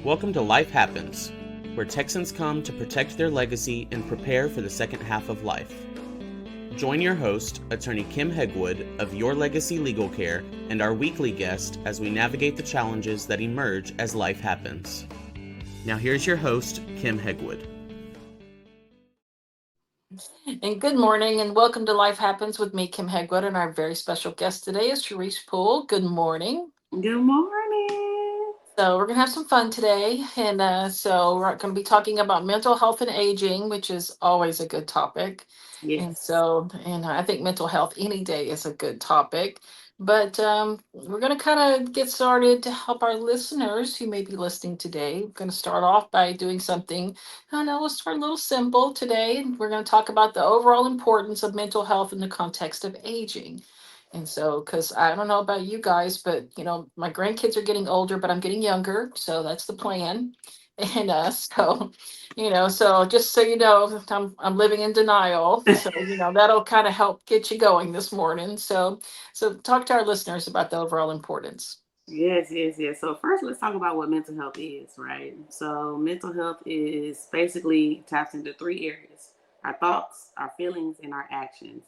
Welcome to Life Happens, where Texans come to protect their legacy and prepare for the second half of life. Join your host, attorney Kim Hegwood of Your Legacy Legal Care, and our weekly guest as we navigate the challenges that emerge as life happens. Now here's your host, Kim Hegwood. And good morning, and welcome to Life Happens with me, Kim Hegwood, and our very special guest today is Cherice Poole. Good morning. Good morning. So we're gonna have some fun today, and so we're going to be talking about mental health and aging, which is always a good topic. And Yes. so, and I think mental health any day is a good topic. But we're going to kind of get started to help our listeners who may be listening today. We're going to start off by doing something. I know, let's start a little simple today. We're going to talk about the overall importance of mental health in the context of aging. And so, because I don't know about you guys, but my grandkids are getting older, but I'm getting younger. So that's the plan. And so just so you know, I'm living in denial. So, that'll kind of help get you going this morning. So talk to our listeners about the overall importance. Yes. So first, let's talk about what mental health is, right? So mental health is basically taps into three areas: our thoughts, our feelings, and our actions.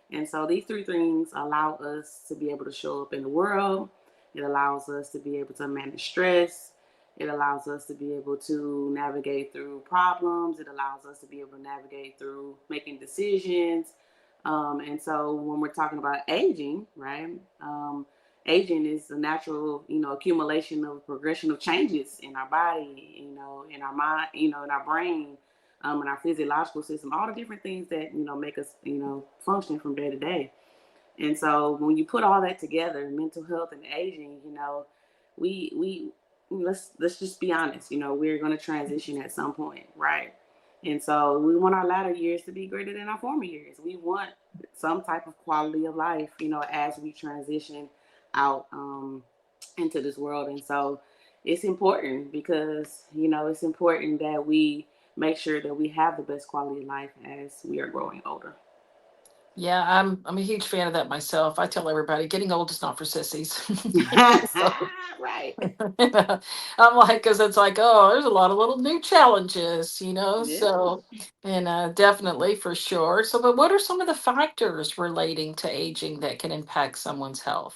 And so these three things allow us to be able to show up in the world. It allows us to be able to manage stress. It allows us to be able to navigate through problems. It allows us to be able to navigate through making decisions. And so when we're talking about aging, right? Aging is a natural, accumulation of progression of changes in our body, in our mind, in our brain, in our physiological system, all the different things that, make us, function from day to day. And so when you put all that together, mental health and aging, we let's just be honest, we're going to transition at some point, right? And so we want our latter years to be greater than our former years. We want some type of quality of life, as we transition out into this world. And so it's important because, it's important that we make sure that we have the best quality of life as we are growing older. Yeah, I'm a huge fan of that myself. I tell everybody, getting old is not for sissies. So Right. I'm like, because it's like, oh, there's a lot of little new challenges, Yeah. So, and definitely for sure. So, but what are some of the factors relating to aging that can impact someone's health?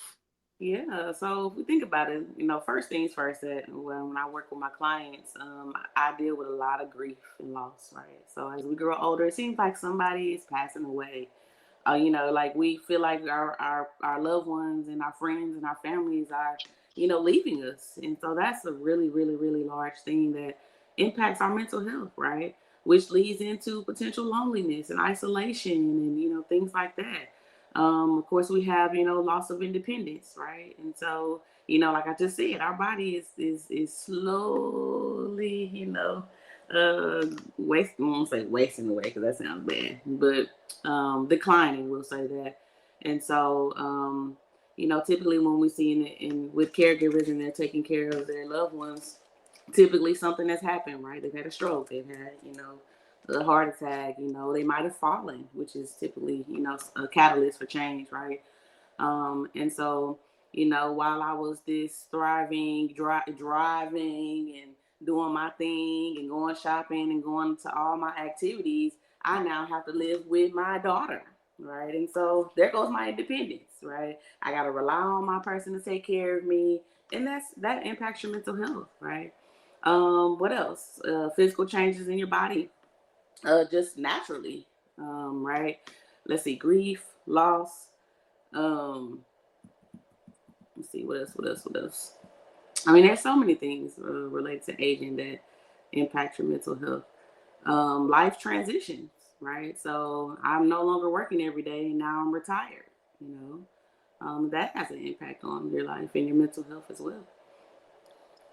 Yeah, so if we think about it, first things first, that when I work with my clients, I deal with a lot of grief and loss, right? So as we grow older, it seems like somebody is passing away. Like we feel like our loved ones and our friends and our families are, leaving us. And so that's a really, really, really large thing that impacts our mental health, right? Which leads into potential loneliness and isolation and, things like that. Of course, we have, loss of independence, right? And so, like I just said, our body is slowly, wasting. I won't say wasting away because that sounds bad, but declining, we'll say that. And so, typically when we see in with caregivers and they're taking care of their loved ones, typically something has happened, right? They've had a stroke, they've had, a heart attack, they might have fallen, which is typically, a catalyst for change, right? And so, while I was this thriving, driving and doing my thing and going shopping and going to all my activities, I now have to live with my daughter, right? And so there goes my independence, right? I got to rely on my person to take care of me, and that impacts your mental health, right? What else? Physical changes in your body, just naturally, right? Let's see, grief, loss. Um, let's see what else. I mean, there's so many things related to aging that impact your mental health. Life transitions, right? So I'm no longer working every day, and now I'm retired. You that has an impact on your life and your mental health as well.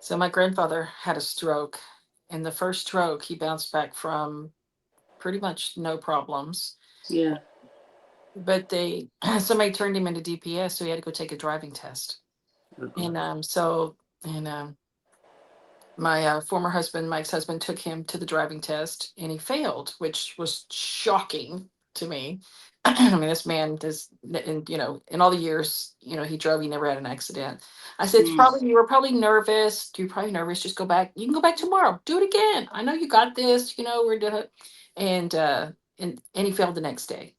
So, my grandfather had a stroke. In the first stroke, he bounced back from pretty much no problems. Yeah. But somebody turned him into DPS, so he had to go take a driving test. Uh-oh. And my former husband, Mike's husband, took him to the driving test, and he failed, which was shocking to me. I mean, this man does, and in all the years, he drove, he never had an accident. I said, it's Mm, probably, you were probably nervous. You're probably nervous. Just go back. You can go back tomorrow. Do it again. I know you got this. We're doing it. And he failed the next day.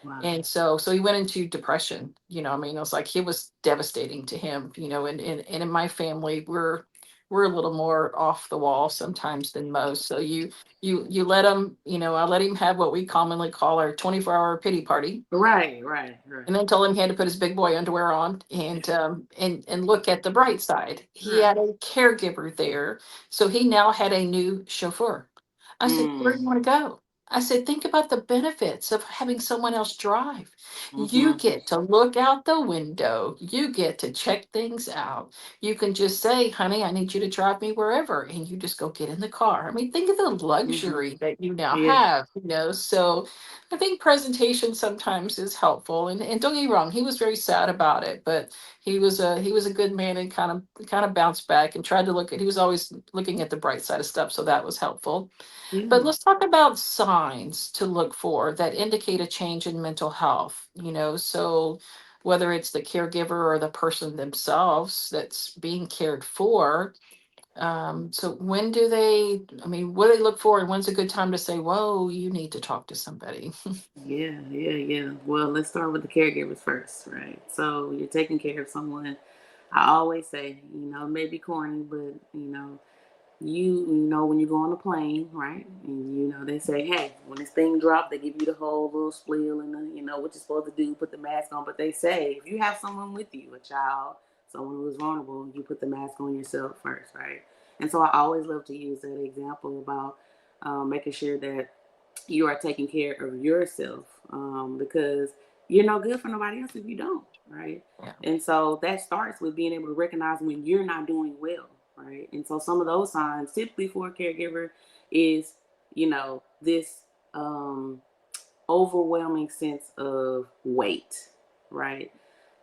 wow. And so he went into depression. I mean, it was like, it was devastating to him. And in my family, we're a little more off the wall sometimes than most. So you let him, I let him have what we commonly call our 24-hour pity party, Right, right, right, and then told him he had to put his big boy underwear on and look at the bright side. He right. had a caregiver there, so he now had a new chauffeur. I said, "Where do you Mm, want to go?" I said, "Think about the benefits of having someone else drive. You mm-hmm, get to look out the window. You get to check things out. You can just say, 'Honey, I need you to drive me wherever,' and you just go get in the car." I mean, think of the mm-hmm. luxury that you now Yeah, have. So I think presentation sometimes is helpful, and don't get me wrong, he was very sad about it, but he was a good man, and kind of bounced back and tried to look at. He was always looking at the bright side of stuff, so that was helpful. But yeah, let's talk about signs to look for that indicate a change in mental health. So whether it's the caregiver or the person themselves that's being cared for. So when do they? I mean, what do they look for, and when's a good time to say, "Whoa, you need to talk to somebody"? yeah. Well, let's start with the caregivers first, right? So you're taking care of someone. I always say, it may be corny, but when you go on a plane, right? And they say, hey, when this thing drops, they give you the whole little spiel and what you're supposed to do, put the mask on. But they say if you have someone with you, a child, someone who is vulnerable, you put the mask on yourself first, right? And so I always love to use that example about making sure that you are taking care of yourself, because you're no good for nobody else if you don't, right? Yeah. And so that starts with being able to recognize when you're not doing well, right? And so some of those signs typically for a caregiver is this overwhelming sense of weight, right?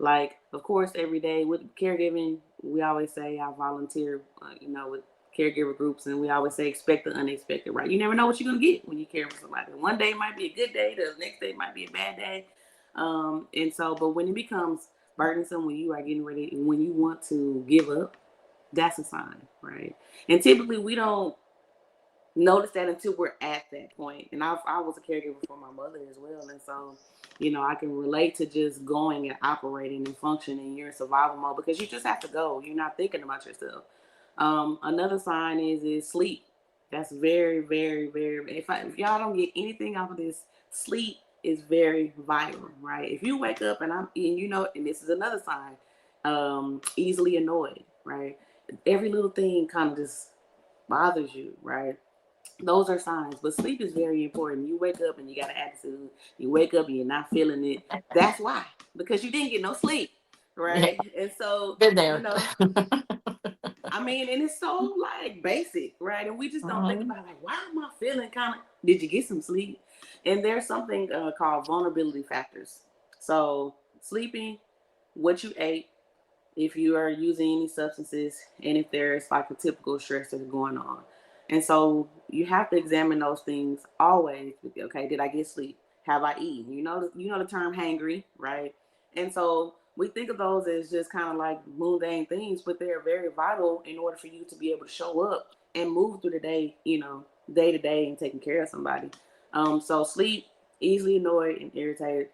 Like, of course, every day with caregiving, we always say I volunteer, with caregiver groups, and we always say expect the unexpected, right? You never know what you're gonna get when you care for somebody. One day might be a good day, the next day might be a bad day, and so, but when it becomes burdensome, when you are getting ready, when you want to give up, that's a sign, right? And typically, we don't notice that until we're at that point. And I was a caregiver for my mother as well. And so, I can relate to just going and operating and functioning. You're in survival mode because you just have to go. You're not thinking about yourself. Another sign is sleep. That's very, very, very. If y'all don't get anything off of this, sleep is very vital, right? If you wake up and this is another sign, easily annoyed, right? Every little thing kind of just bothers you, right? Those are signs, but sleep is very important. You wake up and you got an attitude. You wake up and you're not feeling it. That's why, because you didn't get no sleep, Yeah, right? And so, been you there. know, I mean, and it's so like basic, right? And we just don't think Mhm. about like, why am I feeling kind of? Did you get some sleep? And there's something called vulnerability factors. So sleeping, what you ate, if you are using any substances, and if there's like a typical stress that's going on. And so you have to examine those things always. Okay, did I get sleep? Have I eaten? You know the term hangry, right? And so we think of those as just kind of like mundane things, but they're very vital in order for you to be able to show up and move through the day, day to day and taking care of somebody. So sleep, easily annoyed and irritated,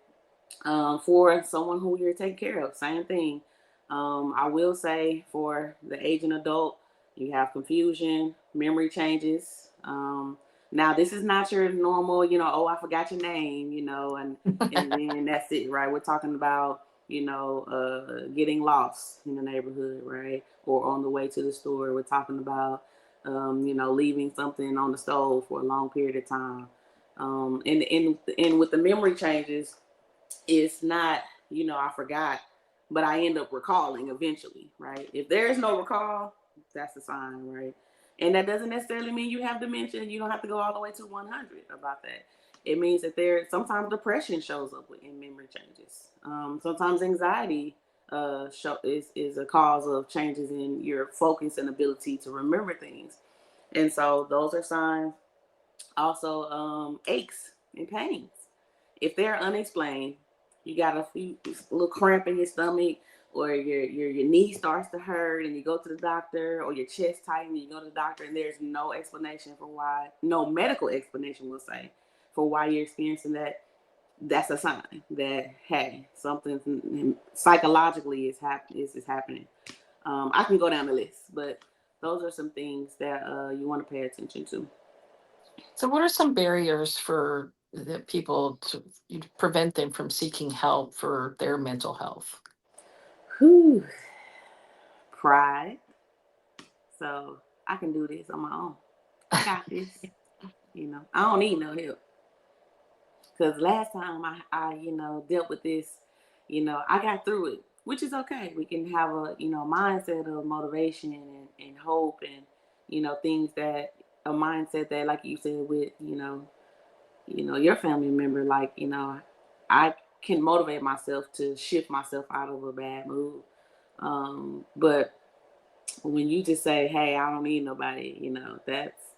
for someone who you're taking care of. Same thing. I will say for the aging adult, you have confusion, memory changes. Now this is not your normal, oh, I forgot your name, and then that's it, right? We're talking about, getting lost in the neighborhood, right? Or on the way to the store. We're talking about, leaving something on the stove for a long period of time. And with the memory changes, it's not, I forgot, but I end up recalling eventually, right? If there's no recall, that's a sign, right? And that doesn't necessarily mean you have dementia. You don't have to go all the way to 100 about that. It means that sometimes depression shows up in memory changes. Sometimes anxiety is a cause of changes in your focus and ability to remember things. And so those are signs. Also, aches and pains. if they're unexplained, you got a little cramp in your stomach, or your knee starts to hurt and you go to the doctor, or your chest tightens and you go to the doctor, and there's no explanation for why, no medical explanation, we'll say, for why you're experiencing that, that's a sign that, hey, something psychologically is happening. I can go down the list, but those are some things that you want to pay attention to. So what are some barriers for the people to prevent them from seeking help for their mental health? Whew. Pride. So I can do this on my own. I got this. I don't need no help. Because last time I dealt with this, I got through it, which is okay. We can have a, mindset of motivation and hope and, things that, a mindset that, like you said, with, your family member, like, I can motivate myself to shift myself out of a bad mood. But when you just say, hey, I don't need nobody,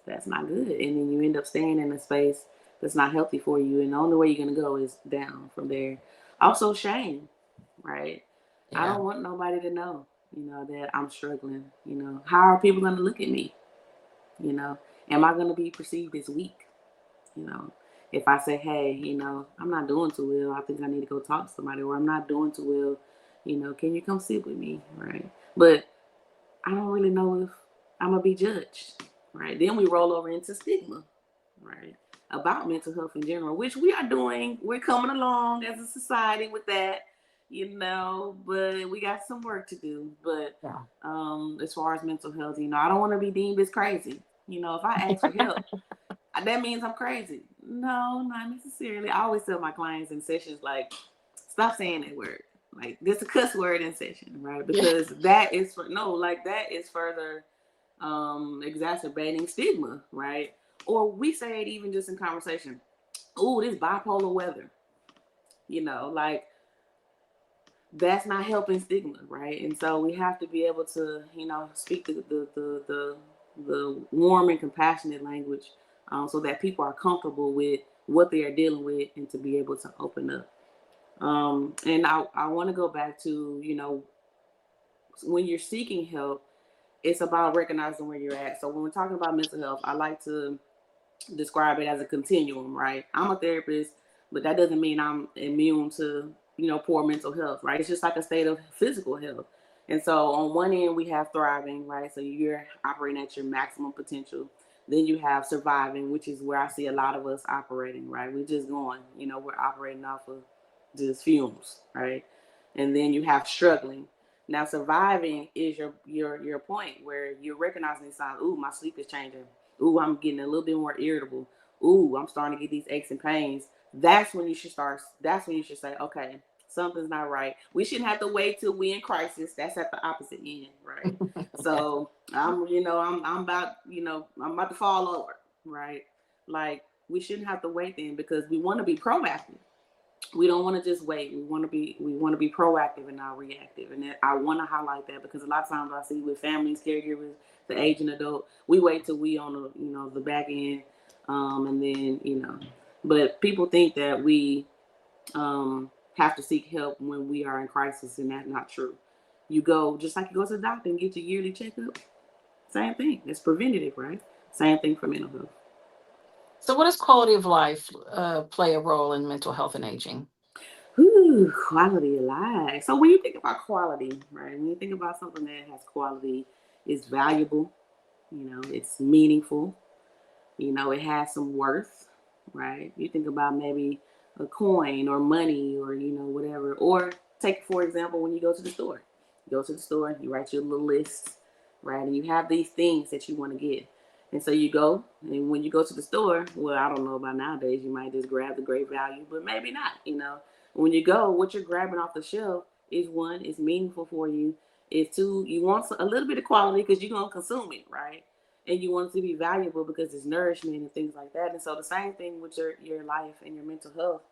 that's not good. And then you end up staying in a space that's not healthy for you. And the only way you're going to go is down from there. Also, shame, right? Yeah. I don't want nobody to know, that I'm struggling. How are people going to look at me? Am I going to be perceived as weak? If I say, hey, I'm not doing too well, I think I need to go talk to somebody, or I'm not doing too well, can you come sit with me, right? But I don't really know if I'm going to be judged, right? Then we roll over into stigma, right? About mental health in general, which we are doing. We're coming along as a society with that, but we got some work to do. But as far as mental health, I don't want to be deemed as crazy. If I ask for help, that means I'm crazy. No, not necessarily. I always tell my clients in sessions, like, stop saying that word. Like, there's a cuss word in session, right? Because that is further exacerbating stigma, right? Or we say it even just in conversation. Ooh, this bipolar weather. Like, that's not helping stigma, right? And so we have to be able to, speak the warm and compassionate language, so that people are comfortable with what they are dealing with and to be able to open up. And I want to go back to, when you're seeking help, it's about recognizing where you're at. So when we're talking about mental health, I like to describe it as a continuum, right? I'm a therapist, but that doesn't mean I'm immune to, poor mental health, right? It's just like a state of physical health. And so on one end, we have thriving, right? So you're operating at your maximum potential. Then you have surviving, which is where I see a lot of us operating, right? We're just going, we're operating off of just fumes, right? And then you have struggling. Now, surviving is your point where you're recognizing these signs. Ooh, my sleep is changing. Ooh, I'm getting a little bit more irritable. Ooh, I'm starting to get these aches and pains. That's when you should say, okay, something's not right. We shouldn't have to wait till we're in crisis. That's at the opposite end, right? So I'm about to fall over, right? Like, we shouldn't have to wait then, because we want to be proactive. We don't want to just wait. We want to be proactive and not reactive. And I want to highlight that, because a lot of times I see with families, caregivers, the aging adult, we wait till we on the back end, and then but people think that we have to seek help when we are in crisis, and that's not true. You go just like you go to the doctor and get your yearly checkup. Same thing. It's preventative, right? Same thing for mental health. So what does quality of life play a role in mental health and aging? Ooh, quality of life. So when you think about quality, right? When you think about something that has quality, it's valuable, it's meaningful, it has some worth, right? You think about maybe a coin or money or, whatever. Or take, for example, when you go to the store. You go to the store, you write your little list, right? And you have these things that you want to get. And so you go, and when you go to the store, well, I don't know about nowadays, you might just grab the great value, but maybe not, When you go, what you're grabbing off the shelf is, one, it's meaningful for you. Is two, you want a little bit of quality because you're going to consume it, right? And you want it to be valuable because it's nourishment and things like that. And so the same thing with your life and your mental health.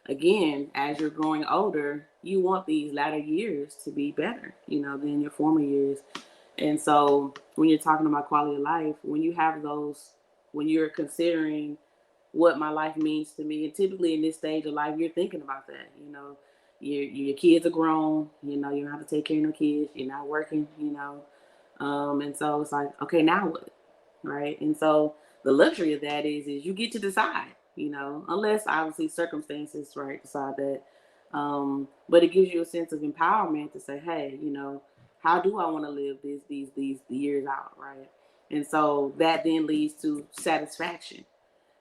Again, as you're growing older, you want these latter years to be better, than your former years. And so when you're talking about quality of life, when you have those, when you're considering what my life means to me. And typically in this stage of life, you're thinking about that. You know, your kids are grown. You know, you don't have to take care of no kids. You're not working. You know, and so it's like, okay, now what, right? And so the luxury of that is you get to decide. You know, unless obviously circumstances, right, decide that. But it gives you a sense of empowerment to say, hey, you know, how do I want to live these years out, right? And so that then leads to satisfaction.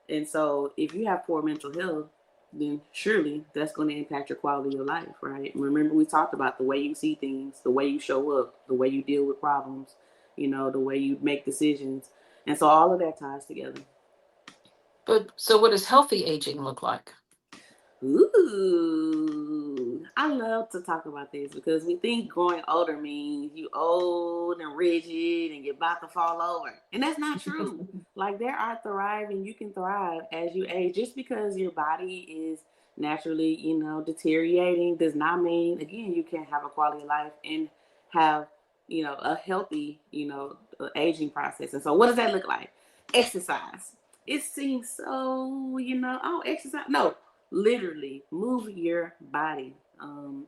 And so if you have poor mental health, then surely that's going to impact your quality of your life, right? Remember, we talked about the way you see things, the way you show up, the way you deal with problems, you know, the way you make decisions. And so all of that ties together. But so what does healthy aging look like? Ooh, I love to talk about this because we think growing older means you old and rigid and you're about to fall over. And that's not true. Like, there are thriving, you can thrive as you age. Just because your body is naturally, you know, deteriorating does not mean, again, you can't have a quality of life and have, you know, a healthy, you know, aging process. And so what does that look like? Exercise. It seems so, you know, oh, exercise. No, literally move your body.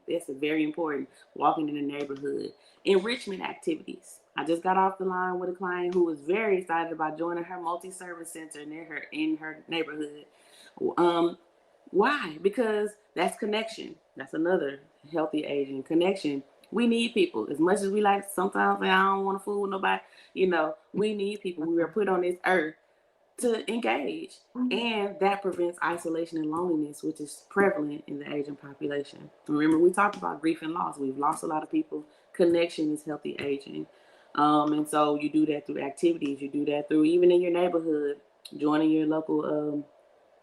That's very important. Walking in the neighborhood, enrichment activities. I just got off the line with a client who was very excited about joining her multi-service center in her neighborhood. Why? Because that's connection. That's another healthy aging connection. We need people as much as we like. Sometimes I don't want to fool with nobody. You know, we need people. We were put on this earth to engage, and that prevents isolation and loneliness, which is prevalent in the aging population. Remember, we talked about grief and loss. We've lost a lot of people. Connection is healthy aging, and so you do that through activities. You do that through, even in your neighborhood, joining your local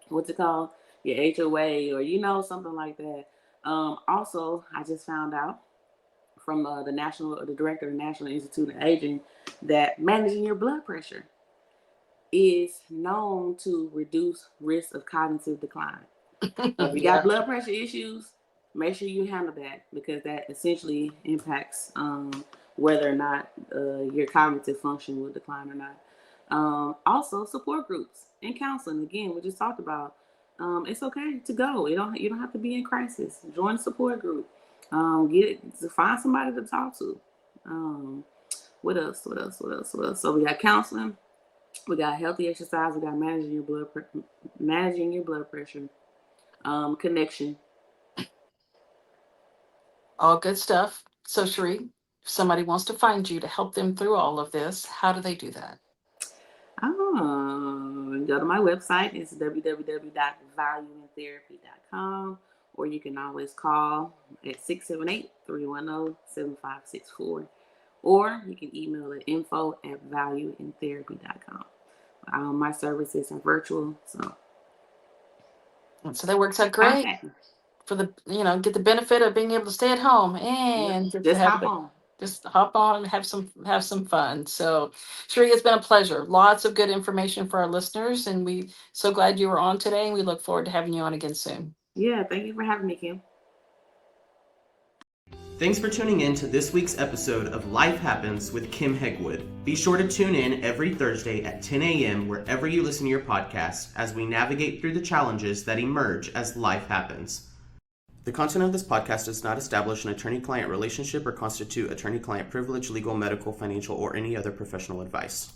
what's it called, your HOA, or you know, something like that. Also, I just found out from the director of the National Institute of Aging that managing your blood pressure is known to reduce risk of cognitive decline. So if you got blood pressure issues, make sure you handle that, because that essentially impacts whether or not your cognitive function will decline or not. Also, support groups and counseling. Again, we just talked about. It's okay to go. You don't have to be in crisis. Join a support group. Find somebody to talk to. What else? So we got counseling. We got healthy exercise. We got managing your blood pressure, connection. All good stuff. So Cherice, if somebody wants to find you to help them through all of this, how do they do that? Go to my website. It's www.valueintherapy.com, or you can always call at 678-310-7564, or you can email at info@valueintherapy.com. My services are virtual, so that works out great for the, get the benefit of being able to stay at home and just hop on. Just hop on and have some fun. So, Cherice, it's been a pleasure. Lots of good information for our listeners, and we so glad you were on today, and we look forward to having you on again soon. Yeah, thank you for having me, Kim. Thanks for tuning in to this week's episode of Life Happens with Kim Hegwood. Be sure to tune in every Thursday at 10 a.m. wherever you listen to your podcast as we navigate through the challenges that emerge as life happens. The content of this podcast does not establish an attorney-client relationship or constitute attorney-client privilege, legal, medical, financial, or any other professional advice.